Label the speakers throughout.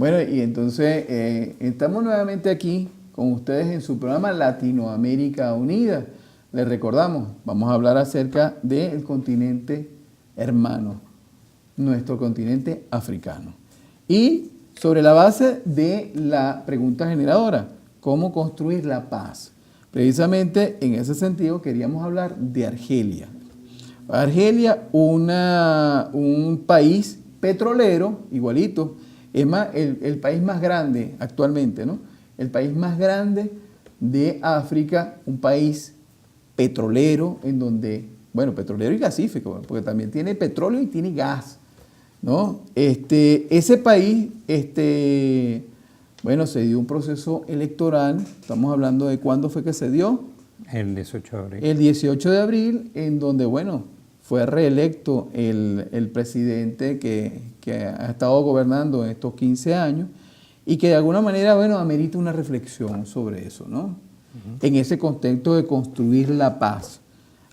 Speaker 1: Bueno, y entonces estamos nuevamente aquí con ustedes en su programa Latinoamérica Unida. Les recordamos, vamos a hablar acerca del continente hermano, nuestro continente africano. Y sobre la base de la pregunta generadora, ¿cómo construir la paz? Precisamente en ese sentido queríamos hablar de Argelia. Argelia, un país petrolero, igualito, es más, el país más grande actualmente, ¿no? El país más grande de África, un país petrolero en donde, bueno, petrolero y gasífico, porque también tiene petróleo y tiene gas, ¿no? Ese país, bueno, se dio un proceso electoral, estamos hablando de cuándo fue que se dio.
Speaker 2: El 18 de abril.
Speaker 1: El 18 de abril, en donde, bueno, fue reelecto el presidente que ha estado gobernando en estos 15 años y que de alguna manera, bueno, amerita una reflexión sobre eso, ¿no? En ese contexto de construir la paz.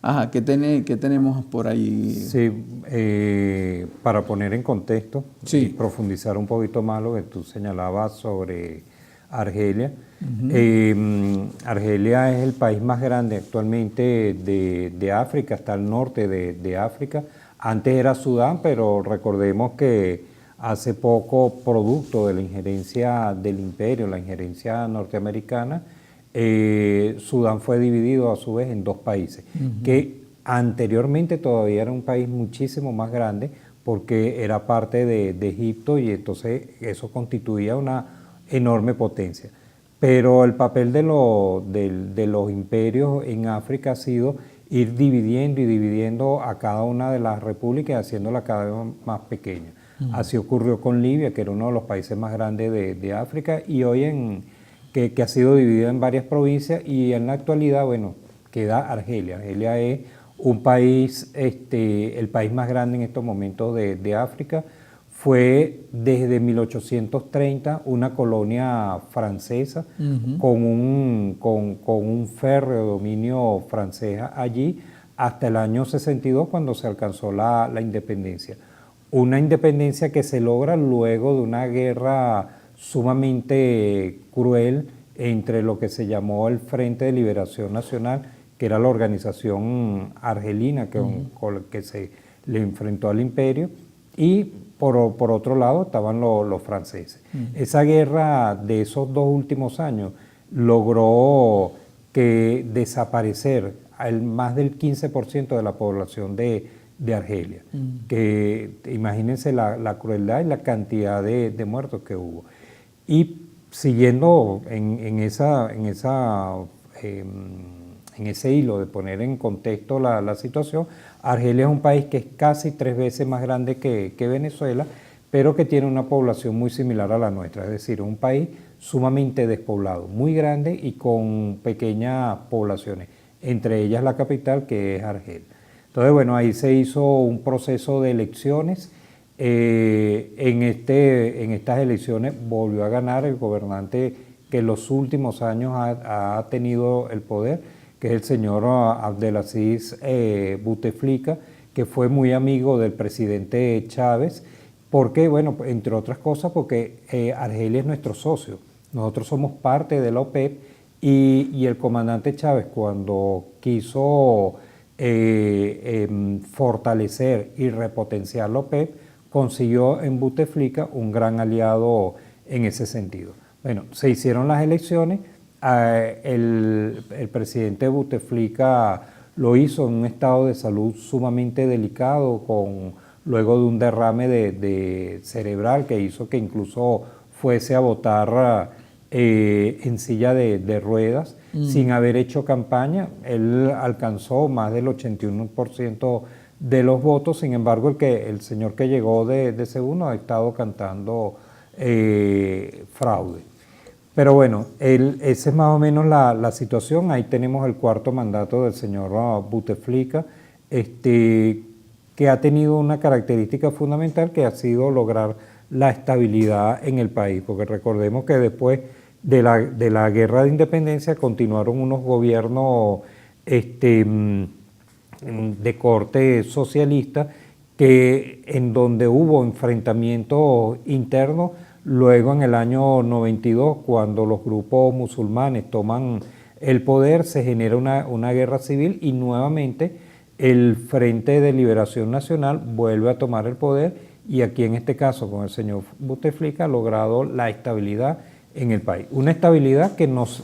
Speaker 1: Ajá, ¿qué tenemos por ahí?
Speaker 2: Sí, para poner en contexto y profundizar un poquito más lo que tú señalabas sobre Argelia. Argelia es el país más grande actualmente de África, está al norte de África. Antes era Sudán, pero recordemos que hace poco, producto de la injerencia del imperio, la injerencia norteamericana, Sudán fue dividido a su vez en dos países, que anteriormente todavía era un país muchísimo más grande porque era parte de Egipto y entonces eso constituía una enorme potencia. Pero el papel de los imperios en África ha sido ir dividiendo y dividiendo a cada una de las repúblicas, haciéndola cada vez más pequeña. Así ocurrió con Libia, que era uno de los países más grandes de África, y hoy que ha sido dividida en varias provincias, y en la actualidad, bueno, queda Argelia. Argelia es un país, el país más grande en estos momentos de África. Fue desde 1830 una colonia francesa con un férreo dominio francés allí hasta el año 62 cuando se alcanzó la independencia. Una independencia que se logra luego de una guerra sumamente cruel entre lo que se llamó el Frente de Liberación Nacional, que era la organización argelina con la que se le enfrentó al imperio, y por otro lado estaban los franceses. Esa guerra de esos dos últimos años logró que desaparecer más del 15% de la población de Argelia. Que imagínense la crueldad y la cantidad de muertos que hubo. Y siguiendo en ese hilo de poner en contexto la situación, Argelia es un país que es casi 3 veces más grande que Venezuela, pero que tiene una población muy similar a la nuestra, es decir, un país sumamente despoblado, muy grande y con pequeñas poblaciones, entre ellas la capital, que es Argel. Entonces, bueno, ahí se hizo un proceso de elecciones. En estas elecciones volvió a ganar el gobernante que en los últimos años ha tenido el poder, que es el señor Abdelaziz Bouteflika, que fue muy amigo del presidente Chávez. ¿Por qué? Bueno, entre otras cosas porque Argelia es nuestro socio. Nosotros somos parte de la OPEP y el comandante Chávez, cuando quiso fortalecer y repotenciar la OPEP, consiguió en Bouteflika un gran aliado en ese sentido. Bueno, se hicieron las elecciones, el presidente Bouteflika lo hizo en un estado de salud sumamente delicado, luego de un derrame de cerebral que hizo que incluso fuese a votar en silla de ruedas, sin haber hecho campaña. Él alcanzó más del 81% de los votos, sin embargo el señor que llegó de segundo ha estado cantando fraude. Pero bueno, esa es más o menos la situación. Ahí tenemos el cuarto mandato del señor Bouteflika, que ha tenido una característica fundamental que ha sido lograr la estabilidad en el país, porque recordemos que después de la guerra de independencia continuaron unos gobiernos de corte socialista en donde hubo enfrentamientos internos, Luego en el año 92, cuando los grupos musulmanes toman el poder, se genera una guerra civil y nuevamente el Frente de Liberación Nacional vuelve a tomar el poder y aquí en este caso con el señor Bouteflika ha logrado la estabilidad en el país. Una estabilidad que no se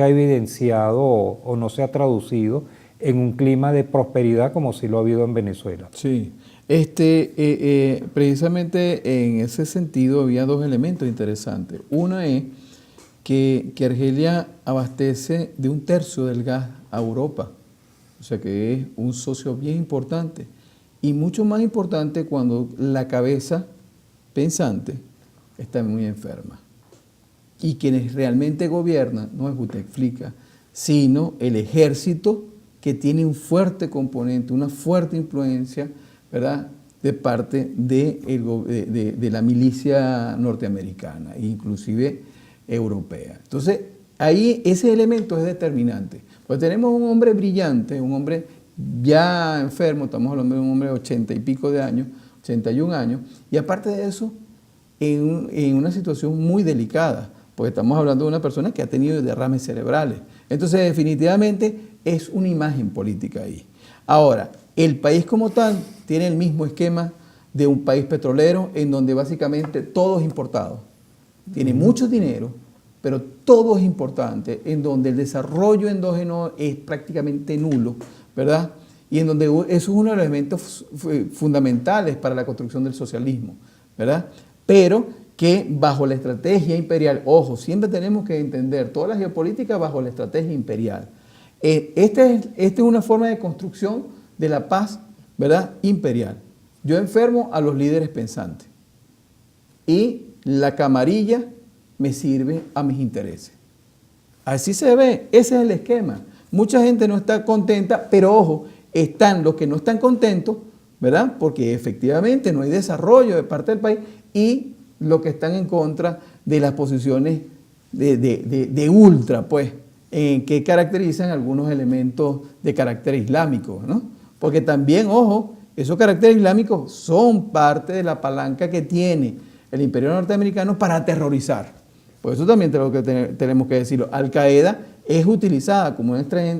Speaker 2: ha evidenciado o no se ha traducido en un clima de prosperidad como sí lo ha habido en Venezuela.
Speaker 1: Sí, precisamente en ese sentido había dos elementos interesantes. Uno es que Argelia abastece de 1/3 del gas a Europa, o sea que es un socio bien importante y mucho más importante cuando la cabeza pensante está muy enferma. Y quienes realmente gobiernan no es Bouteflika, sino el ejército que tiene un fuerte componente, una fuerte influencia, ¿verdad?, de parte de la milicia norteamericana, inclusive europea. Entonces, ahí ese elemento es determinante. Pues tenemos un hombre brillante, un hombre ya enfermo, estamos hablando de un hombre de 80 y pico de años, 81 años, y aparte de eso, en una situación muy delicada, porque estamos hablando de una persona que ha tenido derrames cerebrales. Entonces, definitivamente, es una imagen política ahí. Ahora, el país como tal tiene el mismo esquema de un país petrolero en donde básicamente todo es importado. Tiene mucho dinero, pero todo es importante, en donde el desarrollo endógeno es prácticamente nulo, ¿verdad? Y en donde eso es uno de los elementos fundamentales para la construcción del socialismo, ¿verdad? Pero que bajo la estrategia imperial, ojo, siempre tenemos que entender toda la geopolítica bajo la estrategia imperial. Esta es una forma de construcción de la paz, ¿verdad?, imperial. Yo enfermo a los líderes pensantes y la camarilla me sirve a mis intereses. Así se ve, ese es el esquema. Mucha gente no está contenta, pero ojo, están los que no están contentos, ¿verdad?, porque efectivamente no hay desarrollo de parte del país, y los que están en contra de las posiciones de ultra, pues, que caracterizan algunos elementos de carácter islámico, ¿no? Porque también, ojo, esos caracteres islámicos son parte de la palanca que tiene el imperio norteamericano para aterrorizar. Por eso también tenemos que decirlo. Al-Qaeda es utilizada como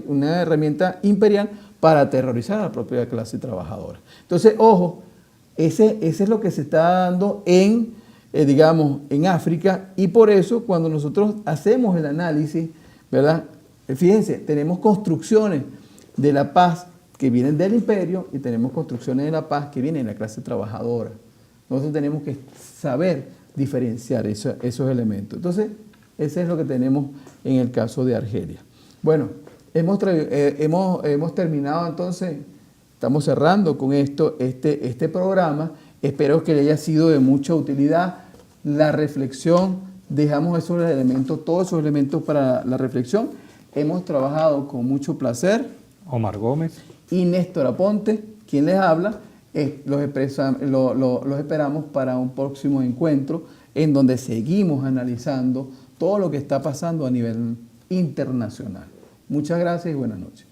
Speaker 1: una herramienta imperial para aterrorizar a la propia clase trabajadora. Entonces, ojo, ese es lo que se está dando digamos, en África, y por eso cuando nosotros hacemos el análisis, ¿verdad? Fíjense, tenemos construcciones de la paz que vienen del imperio y tenemos construcciones de la paz que vienen de la clase trabajadora. Nosotros tenemos que saber diferenciar esos elementos. Entonces, ese es lo que tenemos en el caso de Argelia. Bueno, hemos terminado entonces, estamos cerrando con esto este programa. Espero que le haya sido de mucha utilidad. La reflexión, dejamos todos esos elementos para la reflexión. Hemos trabajado con mucho placer.
Speaker 2: Omar Gómez
Speaker 1: y Néstor Aponte, quien les habla. Los esperamos para un próximo encuentro en donde seguimos analizando todo lo que está pasando a nivel internacional. Muchas gracias y buenas noches.